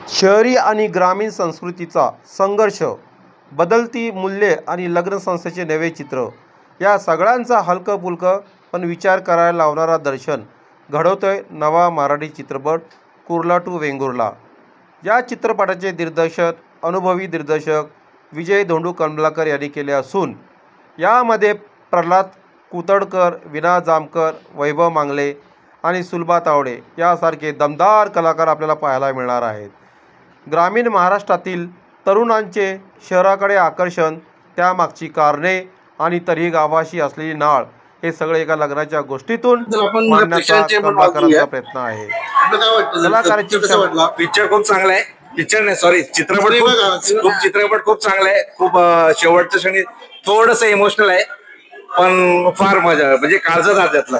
शहरी आणि ग्रामीण संस्कृतीचा संघर्ष, बदलती मूल्ये आणि लग्न संस्थेचे नवे चित्र या सगळ्यांचा हलकं-फुलकं पण विचार करायला लावणारा दर्शन घडवतोय नवा मराठी चित्रपट कुर्ला टू वेंगुर्ला. या चित्रपटाचे दिग्दर्शक अनुभवी दिग्दर्शक विजय धोंडू कमलाकर यांनी केले असून यामध्ये प्रल्हाद कुतडकर, विना जामकर, वैभव मांगले आणि सुलभा तावडे यासारखे दमदार कलाकार आपल्याला पाहायला मिळणार आहेत. ग्रामीण महाराष्ट्रातील तरुणांचे शहराकडे आकर्षण, त्यामागची कारणे आणि तरीही गावाशी असलेली नाळ हे सगळे एका लग्नाच्या गोष्टीतून मांडण्याचा कमलाकरांचा प्रयत्न आहे. कलाकारांची पिक्चर खूप चांगला आहे. पिक्चर नाही सॉरी चित्रपट खूप चांगला आहे. खूप शेवटच्या क्षणी थोडस इमोशनल आहे पण फार मजा म्हणजे काळजात हात घातला.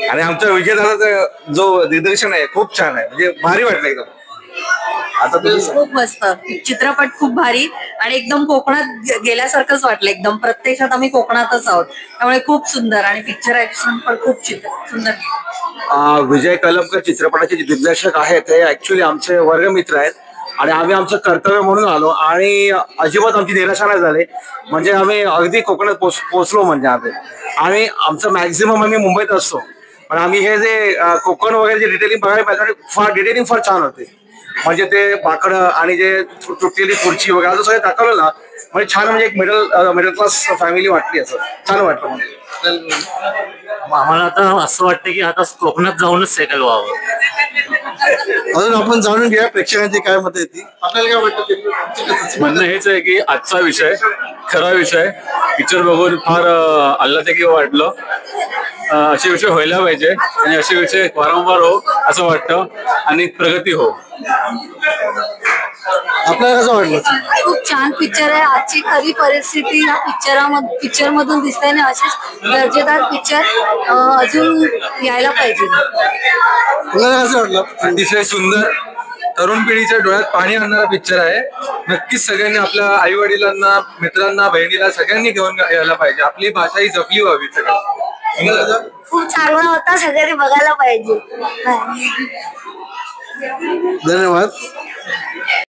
आणि आमच्या विजयदादाचा जो दिग्दर्शन आहे खूप छान आहे. म्हणजे भारी वाटलं एकदम. आता खूप मस्त चित्रपट, खूप भारी आणि एकदम कोकणात गेल्यासारखंच वाटलं. एकदम प्रत्यक्षात आम्ही कोकणातच आहोत, त्यामुळे खूप सुंदर आणि पिक्चर ऍक्शन पण खूप सुंदर. विजय कलमकर चित्रपटाचे जे दिग्दर्शक आहेत ते ऍक्च्युली आमचे वर्गमित्र आहेत आणि आम्ही आमचं कर्तव्य म्हणून आलो आणि अजिबात आमची निराशा नाही झाली. म्हणजे आम्ही अगदी कोकणात पोहोचलो. म्हणजे आम्ही आमचं मॅक्झिमम आम्ही मुंबईत असतो पण आम्ही हे जे कोकण वगैरे जे डिटेलिंग बघायला पाहिजे फार डिटेलिंग फार छान होते. म्हणजे ते बाकडं आणि जे तुटलेली खुर्ची वगैरे असं सगळं दाखवलं ना, म्हणजे छान. म्हणजे एक मिडल क्लास फॅमिली वाटली, असं छान वाटलं. म्हणजे आम्हाला आता असं वाटतं की आता कोकणात जाऊनच सेटल व्हावं. अजून आपण जाणून घ्या प्रेक्षकांची काय मतं येते. आपल्याला काय वाटतं? म्हणणं हेच आहे की आजचा विषय खरा विषय पिक्चर बघून फार आल्हाददायक वाटलं. असे विषय व्हायला पाहिजे आणि असे विषय वारंवार हो असं वाटतं आणि प्रगती हो. आपल्याला कसं वाटलं? खूप छान पिक्चर आहे. आजची खरी परिस्थिती या पिक्चर मधून दिसते आणि असेच दर्जेदार पिक्चर अजून यायला पाहिजे. आपल्याला कसं वाटलं? अतिशय सुंदर, तरुण पिढीच्या डोळ्यात पाणी आणणारा पिक्चर आहे. नक्कीच सगळ्यांनी आपल्या आई वडिलांना, मित्रांना, बहिणीला सगळ्यांनी घेऊन यायला पाहिजे. आपली भाषा ही जपली व्हावी. खूप चांगला होता, सगळ्यांनी बघायला पाहिजे. धन्यवाद.